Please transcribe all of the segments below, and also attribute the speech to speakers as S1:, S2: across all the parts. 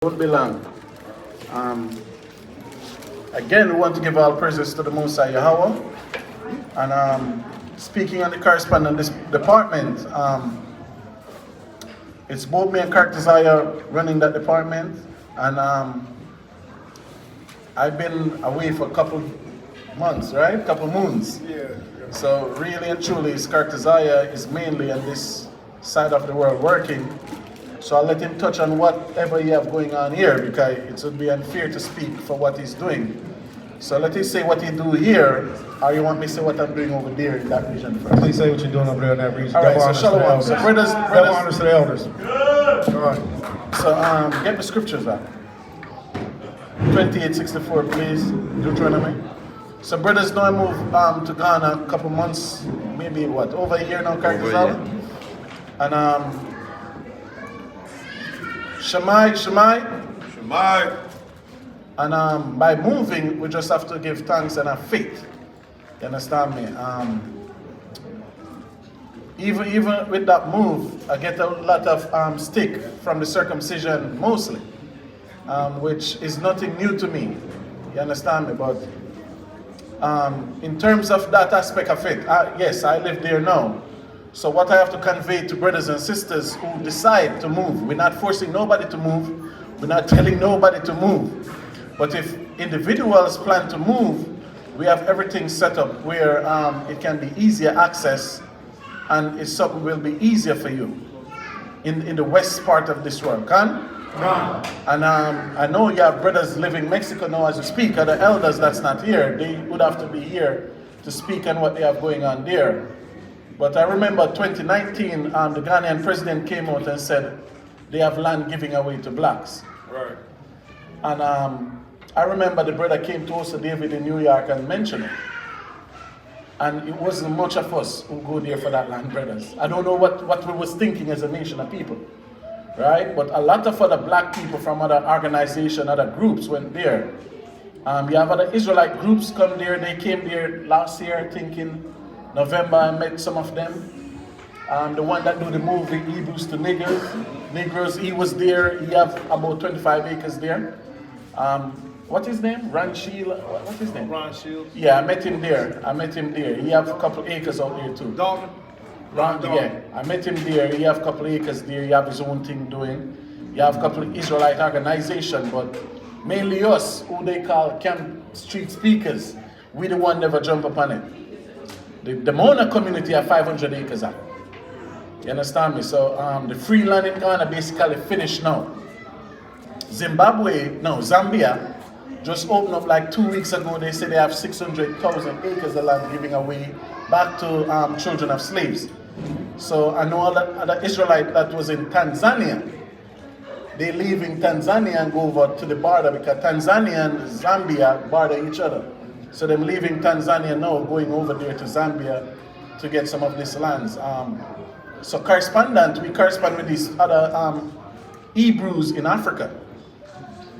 S1: Won't be long. Again, we want to give all praises to the Most High Yahweh. And speaking on the correspondent department, it's both me and Kartazaya running that department. And I've been away for a couple months, right? Couple moons.
S2: Yeah.
S1: So really and truly, Kartazaya is mainly on this side of the world working. So I'll let him touch on whatever you have going on here, because it would be unfair to speak for what he's doing. So let him say what he do here, or you want me to say what I'm doing over there in that region first?
S2: Please say what you're doing over there in that region.
S1: All right, so shalom. So brothers,
S2: honors to the elders. All right.
S1: So get the scriptures out. 28:64, please. Deuteronomy. So brothers, know I moved to Ghana a couple months, maybe what, over a year now, Kartazala? And Shemai. And by moving, we just have to give thanks and have faith. You understand me? Even with that move, I get a lot of stick from the circumcision mostly, which is nothing new to me. You understand me? But in terms of that aspect of it, yes, I live there now. So what I have to convey to brothers and sisters who decide to move, we're not forcing nobody to move, we're not telling nobody to move. But if individuals plan to move, we have everything set up where it can be easier access, and it's something will be easier for you in the west part of this world. Can? And I know you have brothers living in Mexico now as you speak, other elders that's not here, they would have to be here to speak on what they have going on there. But I remember 2019, the Ghanaian president came out and said they have land giving away to blacks.
S2: Right.
S1: And I remember the brother came to us, David, in New York and mentioned it. And it wasn't much of us who go there for that land, brothers. I don't know what we was thinking as a nation of people, right? But a lot of other black people from other organizations, other groups went there. You have other Israelite groups come there. They came there last year thinking, November, I met some of them. The one that do the movie Hebrews to Negroes, he was there. He have about 25 acres there. What's his name? What's his name?
S2: Ron Shields.
S1: Yeah, I met him there. He have a couple acres out there too.
S2: Dalton.
S1: Yeah, I met him there. He have a couple acres there. He have his own thing doing. You have a couple of Israelite organization, but mainly us, who they call Camp Street Speakers, we the one never jump upon it. The Mona community have 500 acres out. You understand me? So the free land in Ghana basically finished now. Zambia just opened up like 2 weeks ago. They say they have 600,000 acres of land giving away back to children of slaves. So I know other Israelite that was in Tanzania. They leave in Tanzania and go over to the border because Tanzania and Zambia border each other. So them leaving Tanzania now, going over there to Zambia to get some of these lands. So we correspond with these other Hebrews in Africa,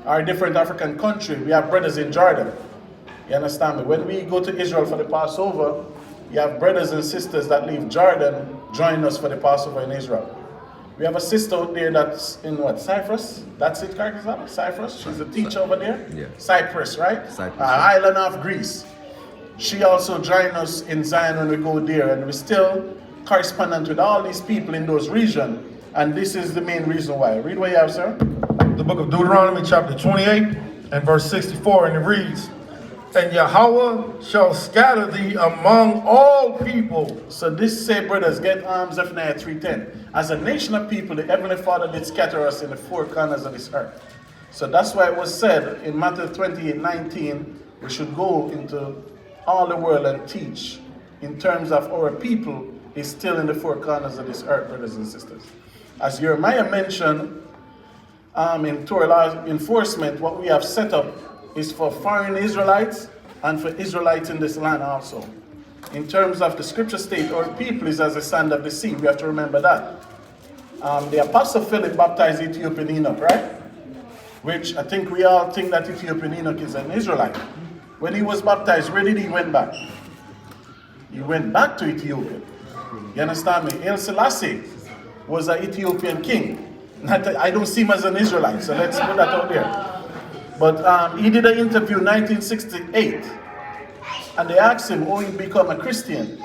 S1: our different African country. We have brothers in Jordan. You understand me? When we go to Israel for the Passover, you have brothers and sisters that leave Jordan join us for the Passover in Israel. We have a sister out there that's in Cyprus? That's it, Kartazala? Cyprus? She's a teacher over there?
S3: Yeah.
S1: Cyprus, right?
S3: Cyprus.
S1: Island of Greece. She also joined us in Zion when we go there, and we still correspondent with all these people in those regions, and this is the main reason why. Read what you have, sir.
S2: The book of Deuteronomy, chapter 28, and verse 64, and it reads, "And Yahweh shall scatter thee among all people."
S1: So this say, brothers, get arms, Zephaniah 3:10. As a nation of people, the Heavenly Father did scatter us in the four corners of this earth. So that's why it was said in Matthew 28:19, we should go into all the world and teach in terms of our people is still in the four corners of this earth, brothers and sisters. As Jeremiah mentioned, in Torah law enforcement, what we have set up is for foreign Israelites and for Israelites in this land also. In terms of the scripture state, our people is as the sand of the sea. We have to remember that. The Apostle Philip baptized Ethiopian Enoch, right? Which I think we all think that Ethiopian Enoch is an Israelite. When he was baptized, where did he went back? He went back to Ethiopia. You understand me? El Selassie was an Ethiopian king. I don't see him as an Israelite, so let's put that out there. But he did an interview in 1968, and they asked him, "Oh, you become a Christian?"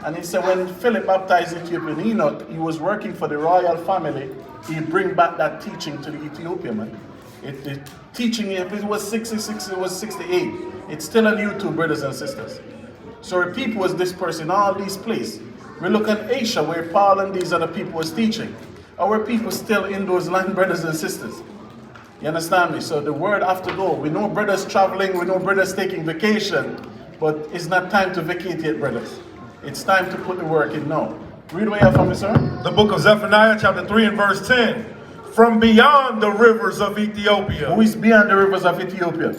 S1: And he said, when Philip baptized Ethiopian Enoch, he was working for the royal family. He bring back that teaching to the Ethiopian, man. The teaching, if it was 66, it was 68. It's still on YouTube, brothers and sisters. So our people was dispersed in all these places. We look at Asia, where Paul and these other people was teaching. Our people still in those land, brothers and sisters. You understand me? So the word have to go. We know brothers traveling, we know brothers taking vacation, but it's not time to vacate yet, brothers. It's time to put the work in now. Read what you have for me, sir.
S2: The book of Zephaniah, chapter 3 and verse 10. From beyond the rivers of Ethiopia.
S1: Who is beyond the rivers of Ethiopia?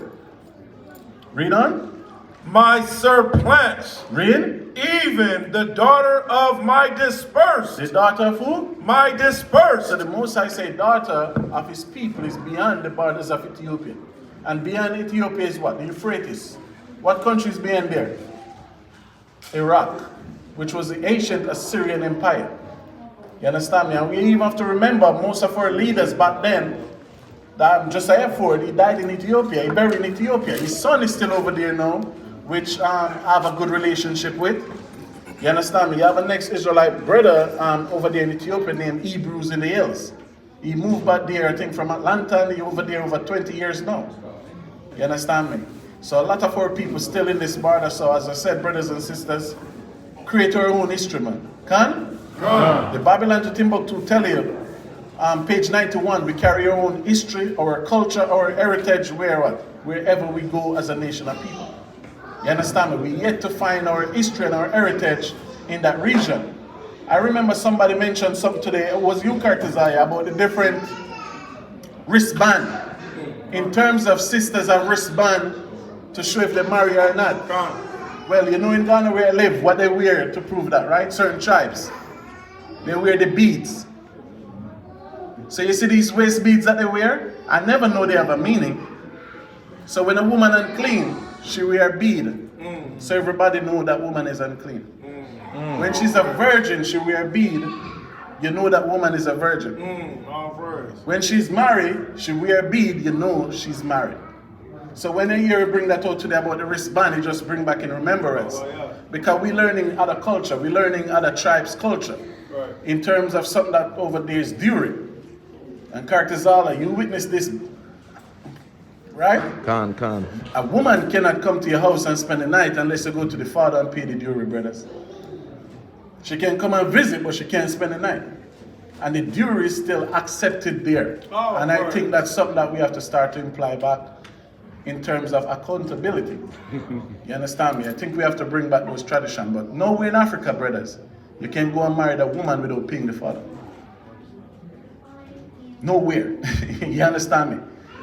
S1: Read on.
S2: My surplants.
S1: Read.
S2: Even the daughter of my dispersed.
S1: The daughter of who?
S2: My dispersed.
S1: So the Most High say daughter of his people is beyond the borders of Ethiopia. And beyond Ethiopia is what? The Euphrates. What country is beyond there? Iraq, which was the ancient Assyrian Empire. You understand me? And we even have to remember most of our leaders back then, that Josiah Ford, he died in Ethiopia, he buried in Ethiopia. His son is still over there now, which I have a good relationship with. You understand me? You have a next Israelite brother over there in Ethiopia named Hebrews in the Hills. He moved back there, I think, from Atlanta, and he's over there over 20 years now. You understand me? So a lot of our people still in this border. So as I said, brothers and sisters, create our own history, man. Can? The Babylon to Timbuktu tell you, page 91, we carry our own history, our culture, our heritage, wherever we go as a nation of people. You understand me? We yet to find our history and our heritage in that region. I remember somebody mentioned something today, it was you, Cartesiah, about the different wristband. In terms of sisters have wristband to show if they marry or not. Well, you know in Ghana where I live, what they wear to prove that, right? Certain tribes. They wear the beads. So you see these waist beads that they wear? I never know they have a meaning. So when a woman unclean, she wear a bead. So everybody know that woman is unclean. When she's a virgin, she wear a bead. You know that woman is a virgin. When she's married, she wear a bead. You know she's married. So when you hear bring that out today about the wristband, it just bring back in remembrance. Because we're learning other culture. We're learning other tribes' culture. In terms of something that over there is during. And Cartezala, you witness this, right?
S3: Con.
S1: A woman cannot come to your house and spend the night unless you go to the father and pay the dowry, brothers. She can come and visit, but she can't spend the night. And the dowry is still accepted there. And I think that's something that we have to start to imply back in terms of accountability. You understand me? I think we have to bring back those traditions. But nowhere in Africa, brothers, you can go and marry a woman without paying the father. Nowhere. You understand me?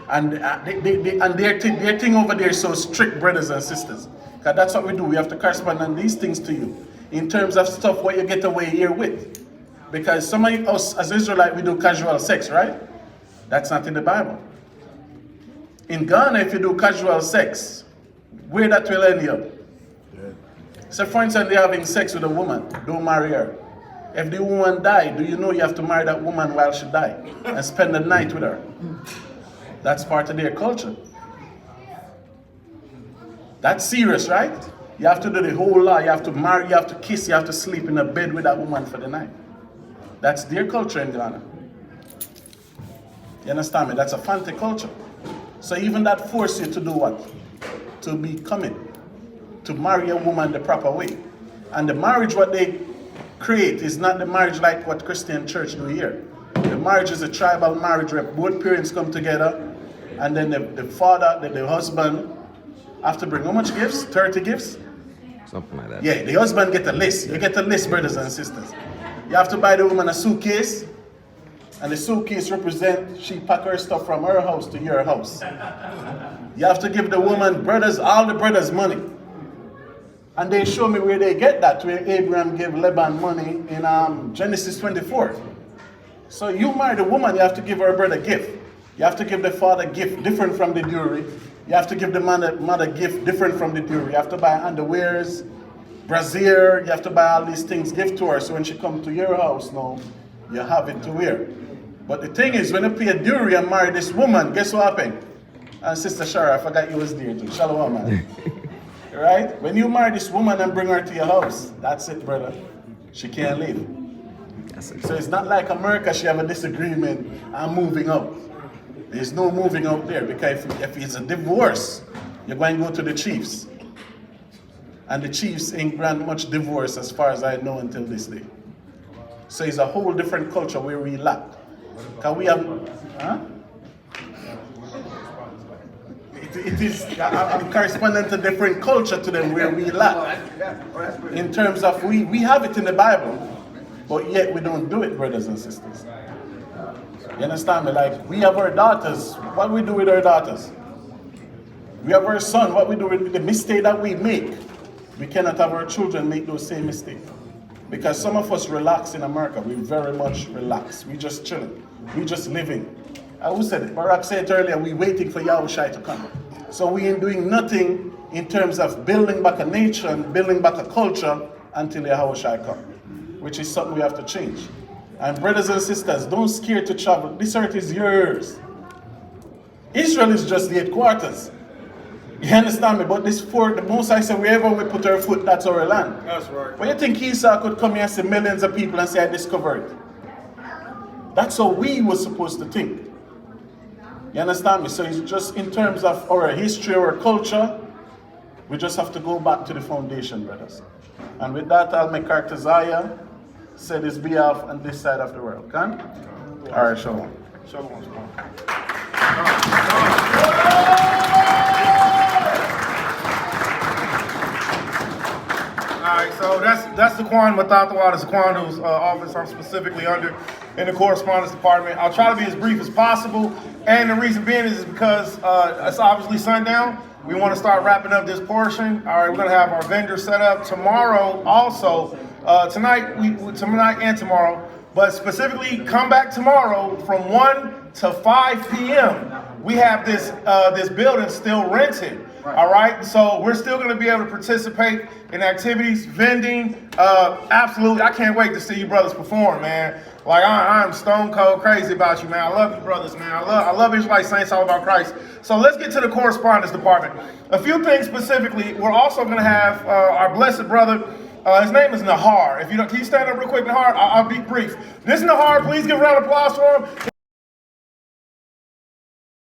S1: And their thing over there is so strict, brothers and sisters. Because that's what we do. We have to correspond on these things to you. In terms of stuff what you get away here with. Because some of us as Israelites, we do casual sex, right? That's not in the Bible. In Ghana, if you do casual sex, where that will end you? So for instance, they're having sex with a woman, don't marry her. If the woman die, do you know you have to marry that woman while she died and spend the night with her? That's part of their culture. That's serious, right? You have to do the whole law. You have to marry, you have to kiss, you have to sleep in a bed with that woman for the night. That's their culture in Ghana. You understand me? That's a fancy culture. So even that forces you to do what? To be committed. To marry a woman the proper way. And the marriage what they create is not the marriage like what Christian church do here. The marriage is a tribal marriage where both parents come together and then the father, the husband have to bring how much gifts? 30 gifts?
S3: Something like that.
S1: Yeah, the husband get a list. You get a list, brothers and sisters. You have to buy the woman a suitcase, and the suitcase represents she pack her stuff from her house to your house. You have to give the woman all the brothers money. And they show me where they get that, where Abraham gave Laban money in Genesis 24. So you marry the woman, you have to give her brother a gift. You have to give the father a gift different from the dowry. You have to give the mother gift different from the dowry. You have to buy underwears, brassiere, you have to buy all these things, gift to her. So when she comes to your house now, you have it to wear. But the thing is, when you pay a dowry and marry this woman, guess what happened? And Sister Shara, I forgot you was there too. Shalom, man. Right? When you marry this woman and bring her to your house, that's it, brother. She can't leave. So it's not like America, she have a disagreement, I'm moving out. There's no moving out there, because if it's a divorce, you're going to go to the chiefs. And the chiefs ain't grant much divorce as far as I know until this day. So it's a whole different culture where we lack. Can we have, huh? It is, I'm corresponding to different culture to them where we lack. In terms of, we have it in the Bible, but yet we don't do it, brothers and sisters. You understand me? Like, we have our daughters. What we do with our daughters? We have our son. What we do with the mistake that we make? We cannot have our children make those same mistakes. Because some of us relax in America. We very much relax. We just chilling. We just living. Who said it? Barack said it earlier, we waiting for Yahushua to come. So we ain't doing nothing in terms of building back a nation, building back a culture until Yahushua come. Which is something we have to change. And brothers and sisters, don't scare to travel. This earth is yours. Israel is just the headquarters. You understand me? But this for the most I say, wherever we put our foot, that's our land.
S2: That's right.
S1: But you think Esau could come here and see millions of people and say, I discovered it? That's how we were supposed to think. You understand me? So it's just in terms of our history, our culture, we just have to go back to the foundation, brothers. And with that, I'll make Artaziah say this behalf on this side of the world. Can? All right, shalom.
S2: Shalom. Alright, so that's the Quan Matathawa, that's the Quan whose office I'm specifically under in the correspondence department. I'll try to be as brief as possible, and the reason being is because it's obviously sundown. We want to start wrapping up this portion. Alright, we're going to have our vendor set up tomorrow also. Tonight and tomorrow, but specifically come back tomorrow from 1 to 5 p.m. We have this building still rented. Right. All right, so we're still going to be able to participate in activities, vending. Absolutely, I can't wait to see you brothers perform, man. Like I'm stone cold crazy about you, man. I love you, brothers, man. I love Israelite Saints all about Christ. So let's get to the correspondence department. A few things specifically. We're also going to have our blessed brother. His name is Nahar. If you don't, can you stand up real quick, Nahar? I'll be brief. This is Nahar. Please give a round of applause for him.